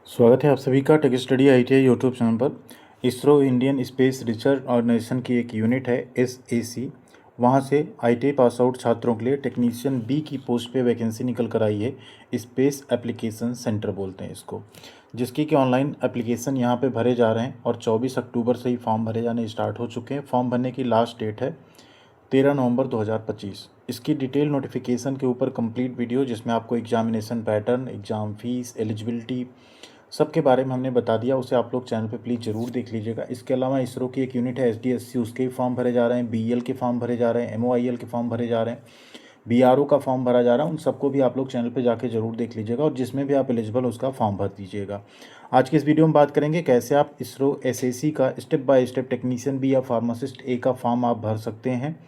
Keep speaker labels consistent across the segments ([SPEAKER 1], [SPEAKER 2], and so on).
[SPEAKER 1] स्वागत है आप सभी का tech study ITI YouTube channel पर। ISRO Indian Space Research Organisation की एक यूनिट है SAC। वहाँ से ITI पास आउट छात्रों के लिए टेक्नीशियन B की पोस्ट पे वैकेंसी निकल कर आई है। स्पेस एप्लीकेशन सेंटर बोलते हैं इसको, जिसकी कि ऑनलाइन एप्लीकेशन यहाँ पे भरे जा रहे हैं और 24 अक्टूबर से ही फॉर्म भरे जाने स्टार्ट हो चुके हैं। फॉर्म भरने की लास्ट डेट है 13 नवंबर 2025। इसकी डिटेल नोटिफिकेशन के ऊपर कंप्लीट वीडियो, जिसमें आपको examination pattern, exam fees, eligibility सबके बारे में हमने बता दिया, उसे आप लोग चैनल पे प्लीज़ ज़रूर देख लीजिएगा। इसके अलावा इसरो की एक यूनिट है SDSC, उसके भी फॉर्म भरे जा रहे हैं, BEL के फॉर्म भरे जा रहे हैं, MOIL के फॉर्म भरे जा रहे हैं, BRO का फॉर्म भरा जा रहा है। उन सबको भी आप लोग चैनल पे जाके ज़रूर देख लीजिएगा और जिसमें भी आप एलिजिबल उसका फॉर्म भर दीजिएगा। आज की इस वीडियो में बात करेंगे कैसे आप इसरो SAC का step by step technician B या फार्मासिस्ट A का फॉर्म आप भर सकते हैं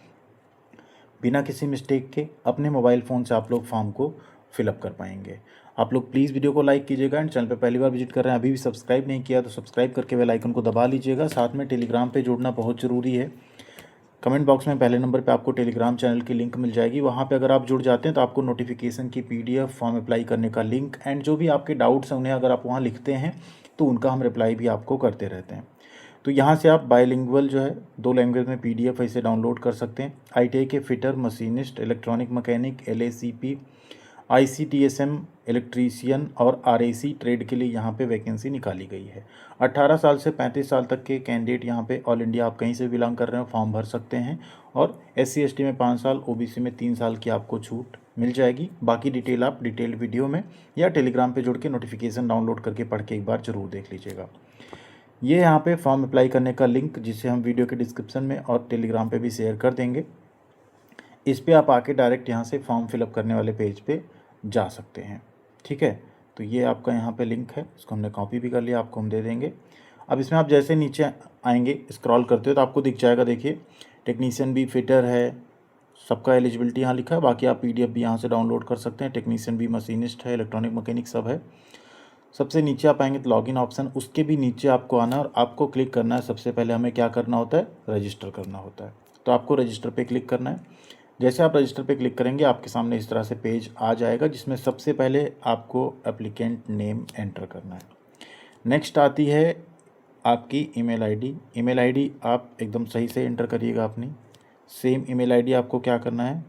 [SPEAKER 1] बिना किसी मिस्टेक के। अपने मोबाइल फ़ोन से आप लोग फॉर्म को फिलअप कर पाएंगे। आप लोग प्लीज़ वीडियो को लाइक कीजिएगा एंड चैनल पे पहली बार विजिट कर रहे हैं, अभी भी सब्सक्राइब नहीं किया तो सब्सक्राइब करके बेल आइकन को दबा लीजिएगा। साथ में टेलीग्राम पे जुड़ना बहुत ज़रूरी है। कमेंट बॉक्स में पहले नंबर पे आपको टेलीग्राम चैनल की लिंक मिल जाएगी। वहाँ पे अगर आप जुड़ जाते हैं तो आपको नोटिफिकेशन की PDF, फॉर्म अप्लाई करने का लिंक एंड जो भी आपके डाउट्स हैं उन्हें अगर आप वहाँ लिखते हैं तो उनका हम रिप्लाई भी आपको करते रहते हैं। तो यहाँ से आप बायलिंगुअल जो है 2 लैंग्वेज में PDF ऐसे डाउनलोड कर सकते हैं। ITI के fitter, machinist, electronic mechanic, LACP, ICTSM, electrician और RAC ट्रेड के लिए यहाँ पे वैकेंसी निकाली गई है। 18 साल से 35 साल तक के कैंडिडेट यहाँ पे ऑल इंडिया आप कहीं से बिलोंग कर रहे हो फॉर्म भर सकते हैं और SC ST में 5 साल, OBC में 3 साल की आपको छूट मिल जाएगी। बाकी डिटेल आप डिटेल वीडियो में या टेलीग्राम पे जुड़ के नोटिफिकेशन डाउनलोड करके पढ़ के एक बार ज़रूर देख लीजिएगा। ये यहाँ पे फॉर्म अप्लाई करने का लिंक, जिसे हम वीडियो के डिस्क्रिप्शन में और टेलीग्राम पे भी शेयर कर देंगे, इस पे आप आके डायरेक्ट यहाँ से फॉर्म फिलअप करने वाले पेज पे जा सकते हैं। ठीक है, तो ये आपका यहाँ पे लिंक है, इसको हमने कॉपी भी कर लिया, आपको हम दे देंगे। अब इसमें आप जैसे नीचे आएंगे स्क्रॉल करते हो तो आपको दिख जाएगा, देखिए टेक्नीशियन B, फिटर है, सबका एलिजिबिलिटी यहाँ लिखा है। बाकी आप PDF भी यहाँ से डाउनलोड कर सकते हैं। टेक्नीशियन B, मशीनिस्ट है, इलेक्ट्रॉनिक मैकेनिक सब है। सबसे नीचे आप आएंगे तो लॉगिन ऑप्शन, उसके भी नीचे आपको आना है और आपको क्लिक करना है। सबसे पहले हमें क्या करना होता है, रजिस्टर करना होता है। तो आपको रजिस्टर पे क्लिक करना है। जैसे आप रजिस्टर पे क्लिक करेंगे आपके सामने इस तरह से पेज आ जाएगा, जिसमें सबसे पहले आपको एप्लीकेंट नेम एंटर करना है। नेक्स्ट आती है आपकी ईमेल आईडी। ईमेल आईडी आप एकदम सही से एंटर करिएगा अपनी। सेम ईमेल आईडी आपको क्या करना है,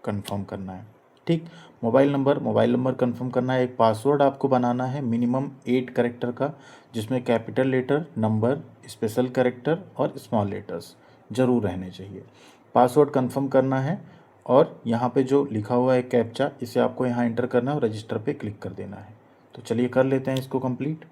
[SPEAKER 1] कंफर्म करना है। ठीक, मोबाइल नंबर कंफर्म करना है। एक पासवर्ड आपको बनाना है मिनिमम 8 कैरेक्टर का, जिसमें capital letter, number, special character और स्मॉल लेटर्स ज़रूर रहने चाहिए। पासवर्ड कंफर्म करना है और यहाँ पे जो लिखा हुआ है कैप्चा, इसे आपको यहाँ एंटर करना है और रजिस्टर पे क्लिक कर देना है। तो चलिए कर लेते हैं इसको कंप्लीट।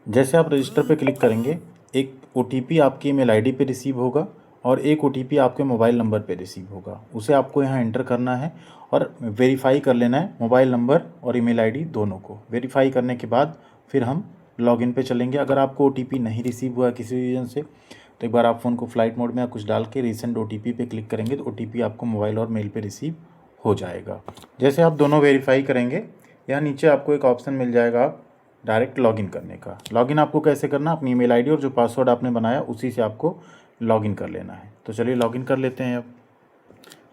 [SPEAKER 1] जैसे आप रजिस्टर पे क्लिक करेंगे एक OTP आपकी ईमेल आईडी पे रिसीव होगा और एक OTP आपके मोबाइल नंबर पे रिसीव होगा। उसे आपको यहाँ एंटर करना है और वेरीफाई कर लेना है मोबाइल नंबर और ईमेल आईडी दोनों को। वेरीफाई करने के बाद फिर हम लॉगिन पे चलेंगे। अगर आपको OTP नहीं रिसीव हुआ है किसी रीज़न से तो एक बार आप फ़ोन को फ्लाइट मोड में या कुछ डाल के रीसेंट OTP पे क्लिक करेंगे तो OTP आपको मोबाइल और मेल पे रिसीव हो जाएगा। जैसे आप दोनों वेरीफाई करेंगे, यहाँ नीचे आपको एक ऑप्शन मिल जाएगा डायरेक्ट लॉगिन करने का। लॉगिन आपको कैसे करना, अपनी ईमेल आईडी और जो पासवर्ड आपने बनाया उसी से आपको लॉगिन कर लेना है। तो चलिए लॉगिन कर लेते हैं। अब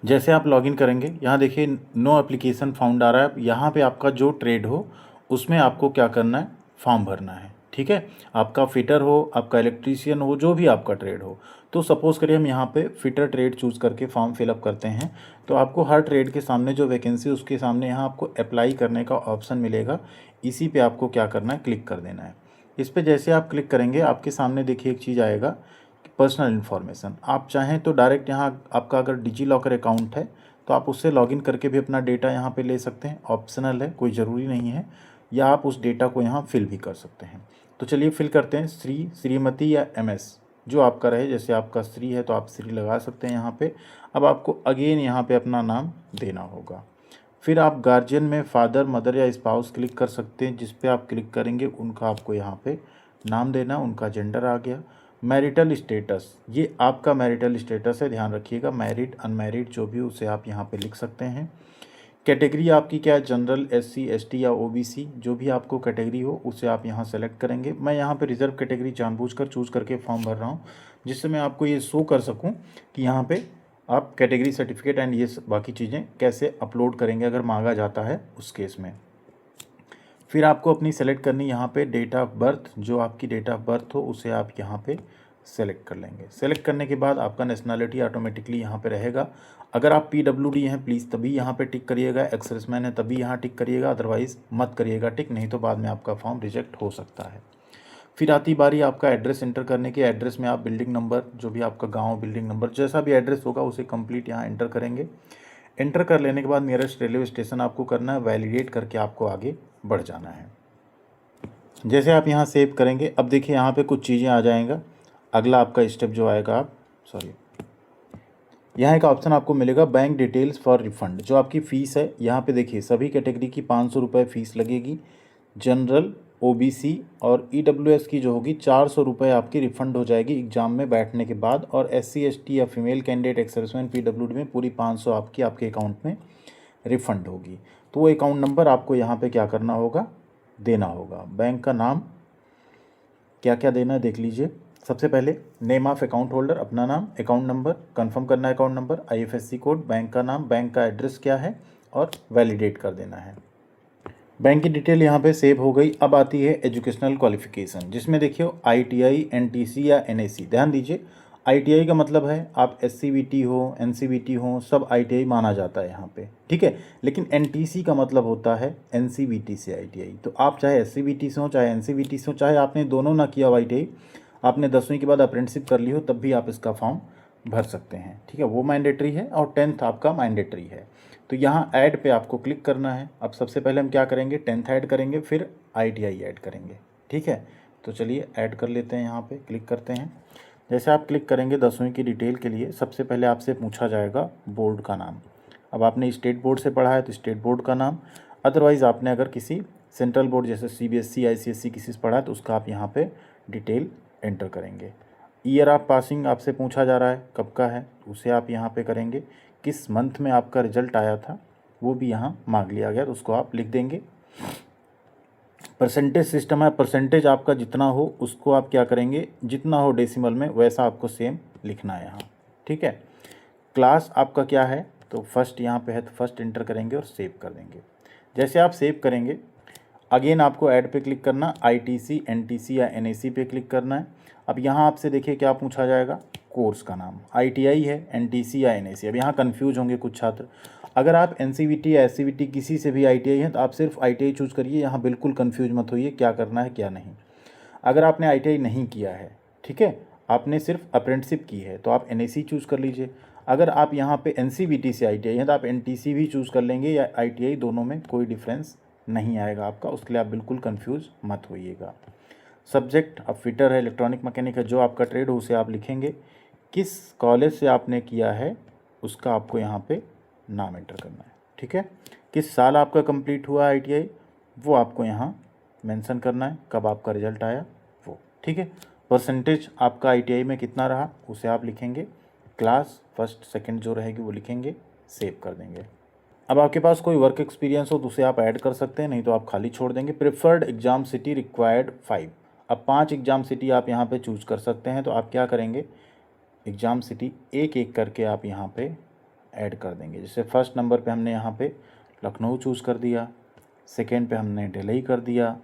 [SPEAKER 1] जैसे आप लॉगिन करेंगे यहाँ देखिए नो एप्लीकेशन फाउंड आ रहा है। यहाँ पे आपका जो ट्रेड हो उसमें आपको क्या करना है, फॉर्म भरना है। ठीक है, आपका फिटर हो, आपका इलेक्ट्रीशियन हो, जो भी आपका ट्रेड हो। तो सपोज़ करिए हम यहाँ पे फिटर ट्रेड चूज़ करके फॉर्म फिलअप करते हैं तो आपको हर ट्रेड के सामने जो वैकेंसी उसके सामने यहाँ आपको अप्लाई करने का ऑप्शन मिलेगा। इसी पे आपको क्या करना है, क्लिक कर देना है। इस पर जैसे आप क्लिक करेंगे आपके सामने देखिए एक चीज़ आएगा, पर्सनल इन्फॉर्मेशन। आप चाहें तो डायरेक्ट यहाँ आपका अगर डिजी लॉकर अकाउंट है तो आप उससे लॉगिन करके भी अपना डेटा यहाँ पे ले सकते हैं, ऑप्शनल है, कोई ज़रूरी नहीं है। या आप उस डेटा को यहाँ फिल भी कर सकते हैं। तो चलिए फिल करते हैं, श्री, श्रीमती या MS जो आपका रहे। जैसे आपका श्री है तो आप श्री लगा सकते हैं यहाँ पे। अब आपको अगेन यहाँ पे अपना नाम देना होगा। फिर आप गार्जियन में फादर, मदर या स्पाउस क्लिक कर सकते हैं। जिस पे आप क्लिक करेंगे उनका आपको यहाँ पे नाम देना, उनका जेंडर आ गया। मैरिटल स्टेटस, ये आपका मैरिटल स्टेटस है, ध्यान रखिएगा। मैरिड, अनमैरिड जो भी उसे आप यहाँ पे लिख सकते हैं। कैटेगरी आपकी क्या है, जनरल, SC ST या OBC, जो भी आपको कैटेगरी हो उसे आप यहाँ सेलेक्ट करेंगे। मैं यहाँ पे रिजर्व कैटेगरी जानबूझकर चूज़ करके फॉर्म भर रहा हूँ, जिससे मैं आपको ये शो कर सकूँ कि यहाँ पे आप कैटेगरी सर्टिफिकेट एंड ये बाकी चीज़ें कैसे अपलोड करेंगे अगर मांगा जाता है उस केस में। फिर आपको अपनी सेलेक्ट करनी यहाँ पे डेट ऑफ बर्थ, जो आपकी डेट ऑफ बर्थ हो उसे आप यहाँ पे सेलेक्ट कर लेंगे। सेलेक्ट करने के बाद आपका नेशनलिटी ऑटोमेटिकली यहाँ पे रहेगा। अगर आप PWD हैं प्लीज़ तभी यहाँ पे टिक करिएगा, एक्स सर्विसमैन है तभी यहाँ टिक करिएगा, अदरवाइज़ मत करिएगा टिक, नहीं तो बाद में आपका फॉर्म रिजेक्ट हो सकता है। फिर आती बारी आपका एड्रेस एंटर करने की। एड्रेस में आप बिल्डिंग नंबर, जो भी आपका गांव बिल्डिंग नंबर जैसा भी एड्रेस होगा उसे कंप्लीट यहाँ एंटर करेंगे। एंटर कर लेने के बाद नियरेस्ट रेलवे स्टेशन आपको करना है, वैलिडेट करके आपको आगे बढ़ जाना है। जैसे आप यहाँ सेव करेंगे, अब देखिए यहाँ पे कुछ चीज़ें आ जाएगा। अगला आपका स्टेप जो आएगा, आप यहाँ एक ऑप्शन आपको मिलेगा बैंक डिटेल्स फॉर रिफंड। जो आपकी फ़ीस है यहाँ पे देखिए सभी कैटेगरी की 500 रुपये फ़ीस लगेगी। जनरल, OBC और EWS की जो होगी 400 रुपये आपकी रिफ़ंड हो जाएगी एग्ज़ाम में बैठने के बाद। और SC ST या female candidate ex serviceman PWD में पूरी 500 आपकी आपके अकाउंट में रिफ़ंड होगी। तो वो अकाउंट नंबर आपको यहाँ पे क्या करना होगा, देना होगा। बैंक का नाम क्या क्या देना है देख लीजिए। सबसे पहले नेम ऑफ अकाउंट होल्डर, अपना नाम, अकाउंट नंबर, कंफर्म करना है account number, IFSC code, bank का नाम, बैंक का एड्रेस क्या है और वैलिडेट कर देना है। बैंक की डिटेल यहाँ पे सेव हो गई। अब आती है एजुकेशनल क्वालिफिकेशन, जिसमें देखिए ITI, NTC या NAC। ध्यान दीजिए, ITI का मतलब है आप SCVT हो, NCVT हो, सब ITI माना जाता है यहाँ पे, ठीक है। लेकिन NTC का मतलब होता है NCVT से ITI। तो आप चाहे SCVT से हो चाहे NCVT से हो, चाहे आपने दोनों ना किया हो ITI, आपने 10वीं के बाद अप्रेंटिसशिप कर ली हो, तब भी आप इसका फॉर्म भर सकते हैं, ठीक है। वो मैंडेटरी है और 10th आपका मैंडेटरी है। तो यहाँ ऐड पे आपको क्लिक करना है। अब सबसे पहले हम क्या करेंगे, 10th ऐड करेंगे, फिर ITI ऐड करेंगे, ठीक है। तो चलिए ऐड कर लेते हैं, यहाँ पे क्लिक करते हैं। जैसे आप क्लिक करेंगे 10वीं की डिटेल के लिए सबसे पहले आपसे पूछा जाएगा बोर्ड का नाम। अब आपने स्टेट बोर्ड से पढ़ा है तो स्टेट बोर्ड का नाम, अदरवाइज़ आपने अगर किसी सेंट्रल बोर्ड जैसे CBSE ICSE किसी से पढ़ा है तो उसका आप यहाँ पे डिटेल एंटर करेंगे। ईयर ऑफ पासिंग आपसे पूछा जा रहा है, कब का है, उसे आप यहाँ पे करेंगे। किस मंथ में आपका रिजल्ट आया था वो भी यहाँ मांग लिया गया, तो उसको आप लिख देंगे। परसेंटेज सिस्टम है, परसेंटेज आपका जितना हो उसको आप क्या करेंगे, जितना हो डेसिमल में वैसा आपको सेम लिखना है यहाँ, ठीक है। क्लास आपका क्या है, तो फर्स्ट यहाँ पे है तो फर्स्ट एंटर करेंगे और सेव कर देंगे। जैसे आप सेव करेंगे अगेन आपको ऐड पे क्लिक करना, ITC, NTC या NAC पे क्लिक करना है। अब यहाँ आपसे देखिए क्या पूछा जाएगा, कोर्स का नाम, ITI है, NTC या NAC। अब यहाँ कन्फ्यूज होंगे कुछ छात्र। अगर आप NCVT या SCVT किसी से भी ITI हैं तो आप सिर्फ ITI चूज़ करिए, यहाँ बिल्कुल कन्फ्यूज मत होइए क्या करना है क्या नहीं। अगर आपने ITI नहीं किया है, ठीक है, आपने सिर्फ अप्रेंटिसशिप की है तो आप NAC चूज़ कर लीजिए। अगर आप यहाँ पे NCVT से ITI हैं तो आप NTC भी चूज़ कर लेंगे या ITI, दोनों में कोई डिफरेंस नहीं आएगा आपका, उसके लिए आप बिल्कुल कंफ्यूज मत होइएगा। सब्जेक्ट अब फिटर है, इलेक्ट्रॉनिक मैकेनिक है, जो आपका ट्रेड हो उसे आप लिखेंगे। किस कॉलेज से आपने किया है उसका आपको यहाँ पे नाम एंटर करना है, ठीक है। किस साल आपका कंप्लीट हुआ ITI वो आपको यहाँ मेंशन करना है, कब आपका रिजल्ट आया वो, ठीक है। परसेंटेज आपका ITI में कितना रहा उसे आप लिखेंगे। क्लास फर्स्ट सेकंड जो रहेगी वो लिखेंगे, सेव कर देंगे। अब आपके पास कोई वर्क एक्सपीरियंस हो तो उसे आप ऐड कर सकते हैं, नहीं तो आप खाली छोड़ देंगे। Preferred exam city required 5। अब 5 एग्ज़ाम सिटी आप यहाँ पे चूज़ कर सकते हैं, तो आप क्या करेंगे, एग्ज़ाम सिटी एक एक करके आप यहाँ पे ऐड कर देंगे। जैसे फर्स्ट नंबर पे हमने यहाँ पे लखनऊ चूज़ कर दिया, सेकेंड पे हमने दिल्ली कर दिया,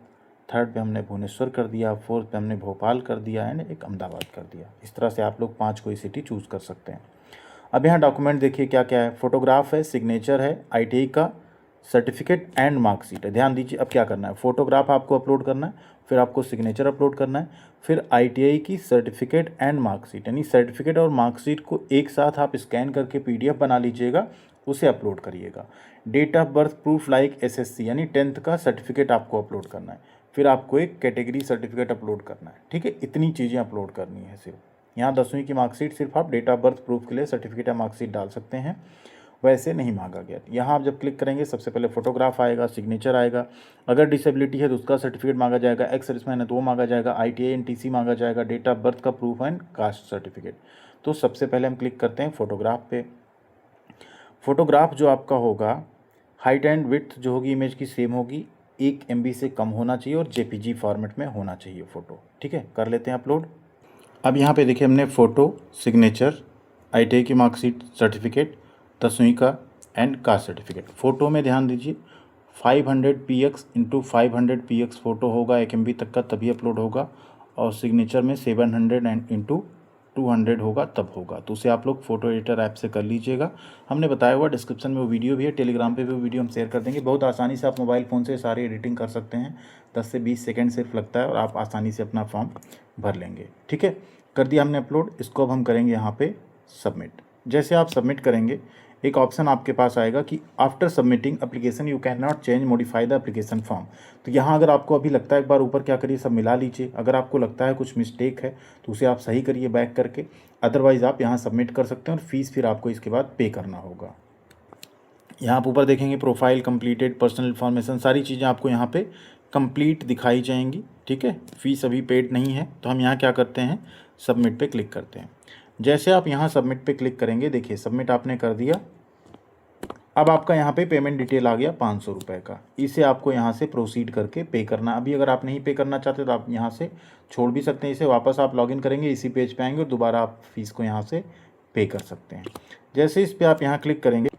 [SPEAKER 1] थर्ड पे हमने भुवनेश्वर कर दिया, फोर्थ पे हमने भोपाल कर दिया एंड एक अहमदाबाद कर दिया। इस तरह से आप लोग 5 कोई सिटी चूज़ कर सकते हैं। अब यहाँ डॉक्यूमेंट देखिए क्या क्या है, फोटोग्राफ है, सिग्नेचर है, ITI का सर्टिफिकेट एंड मार्कशीट है। ध्यान दीजिए अब क्या करना है, फोटोग्राफ आपको अपलोड करना है, फिर आपको सिग्नेचर अपलोड करना है, फिर ITI की सर्टिफिकेट एंड मार्कशीट, यानी सर्टिफिकेट और मार्कशीट को एक साथ आप स्कैन करके PDF बना लीजिएगा, उसे अपलोड करिएगा। Date of birth proof like SSC यानी 10th का सर्टिफिकेट आपको अपलोड करना है, फिर आपको एक कैटेगरी सर्टिफिकेट अपलोड करना है, ठीक है। इतनी चीज़ें अपलोड करनी है सिर्फ। यहाँ 10वीं की मार्कशीट सिर्फ आप डेट ऑफ बर्थ प्रूफ के लिए सर्टिफिकेट या मार्कशीट डाल सकते हैं, वैसे नहीं मांगा गया। यहाँ आप जब क्लिक करेंगे सबसे पहले फोटोग्राफ आएगा, सिग्नेचर आएगा, अगर डिसेबिलिटी है तो उसका सर्टिफिकेट मांगा जाएगा, एक्स सर्विसमैन है तो वो मांगा जाएगा, ITI NTC मांगा जाएगा, डेट ऑफ बर्थ का प्रूफ एंड कास्ट सर्टिफिकेट। तो सबसे पहले हम क्लिक करते हैं फोटोग्राफ पे। फोटोग्राफ जो आपका होगा, हाइट एंड विड्थ जो होगी इमेज की सेम होगी, 1 MB से कम होना चाहिए और JPG फॉर्मेट में होना चाहिए फ़ोटो, ठीक है। कर लेते हैं अपलोड। अब यहाँ पे देखिए हमने फ़ोटो, सिग्नेचर, ITI की मार्कशीट, सर्टिफिकेट, 10वीं का एंड कास्ट सर्टिफिकेट। फ़ोटो में ध्यान दीजिए, 500 px इंटू 500 px फ़ोटो होगा 1 MB तक का, तभी अपलोड होगा। और सिग्नेचर में 700 एंड इंटू 200 होगा तब होगा। तो उसे आप लोग फ़ोटो एडिटर ऐप से कर लीजिएगा। हमने बताया हुआ डिस्क्रिप्शन में वो वीडियो भी है, टेलीग्राम पे भी वो वीडियो हम शेयर कर देंगे। बहुत आसानी से आप मोबाइल फ़ोन से सारी एडिटिंग कर सकते हैं। 10 से 20 सेकंड सिर्फ लगता है और आप आसानी से अपना फॉर्म भर लेंगे। ठीक है, कर दिया हमने अपलोड। इसको अब हम करेंगे यहाँ पे सबमिट। जैसे आप सबमिट करेंगे एक ऑप्शन आपके पास आएगा कि after submitting application you can not change modify the application form. तो यहाँ अगर आपको अभी लगता है, एक बार ऊपर क्या करिए सब मिला लीजिए। अगर आपको लगता है कुछ मिस्टेक है तो उसे आप सही करिए बैक करके, अदरवाइज़ आप यहाँ सबमिट कर सकते हैं और फीस फिर आपको इसके बाद पे करना होगा। यहाँ आप ऊपर देखेंगे प्रोफाइल कंप्लीटेड, पर्सनल इन्फॉर्मेशन, सारी चीज़ें आपको यहाँ पे कंप्लीट दिखाई जाएंगी। ठीक है, फीस अभी पेड नहीं है। तो हम यहाँ क्या करते हैं, सबमिट पे क्लिक करते हैं। जैसे आप यहाँ सबमिट पे क्लिक करेंगे, देखिए सबमिट आपने कर दिया। अब आपका यहाँ पे पेमेंट डिटेल आ गया 500 रुपये का। इसे आपको यहाँ से प्रोसीड करके पे करना। अभी अगर आप नहीं पे करना चाहते तो आप यहाँ से छोड़ भी सकते हैं इसे। वापस आप लॉगिन करेंगे, इसी पेज पे आएंगे और दोबारा आप फीस को यहाँ से पे कर सकते हैं। जैसे इस पर आप यहाँ क्लिक करेंगे,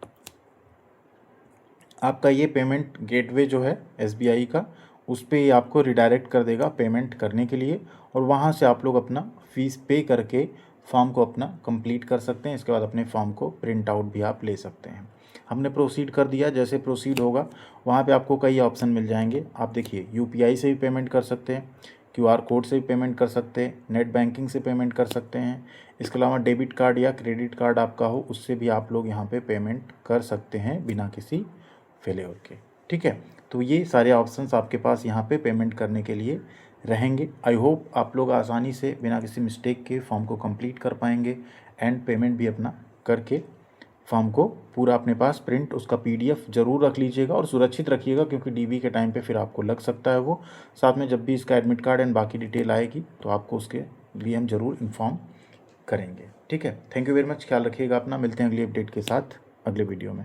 [SPEAKER 1] आपका ये पेमेंट गेटवे जो है SBI का, उस पर ये आपको रिडायरेक्ट कर देगा पेमेंट करने के लिए। और वहाँ से आप लोग अपना फ़ीस पे करके फॉर्म को अपना कंप्लीट कर सकते हैं। इसके बाद अपने फॉर्म को प्रिंट आउट भी आप ले सकते हैं। हमने प्रोसीड कर दिया। जैसे प्रोसीड होगा वहाँ पे आपको कई ऑप्शन मिल जाएंगे। आप देखिए UPI से भी पेमेंट कर सकते हैं, QR कोड से भी पेमेंट कर सकते हैं, नेट बैंकिंग से पेमेंट कर सकते हैं। इसके अलावा डेबिट कार्ड या क्रेडिट कार्ड आपका हो, उससे भी आप लोग यहाँ पे पेमेंट कर सकते हैं बिना किसी फेलियर के। ठीक है, तो ये सारे ऑप्शंस आपके पास यहाँ पे पेमेंट करने के लिए रहेंगे। आई होप आप लोग आसानी से बिना किसी मिस्टेक के फॉर्म को कंप्लीट कर पाएंगे एंड पेमेंट भी अपना करके फॉर्म को पूरा अपने पास प्रिंट उसका PDF ज़रूर रख लीजिएगा और सुरक्षित रखिएगा, क्योंकि DB के टाइम पे फिर आपको लग सकता है वो। साथ में जब भी इसका एडमिट कार्ड एंड बाकी डिटेल आएगी तो आपको उसके लिए हम ज़रूर इन्फॉर्म करेंगे। ठीक है, थैंक यू वेरी मच, ख्याल रखिएगा अपना। मिलते हैं अगली अपडेट के साथ अगले वीडियो में।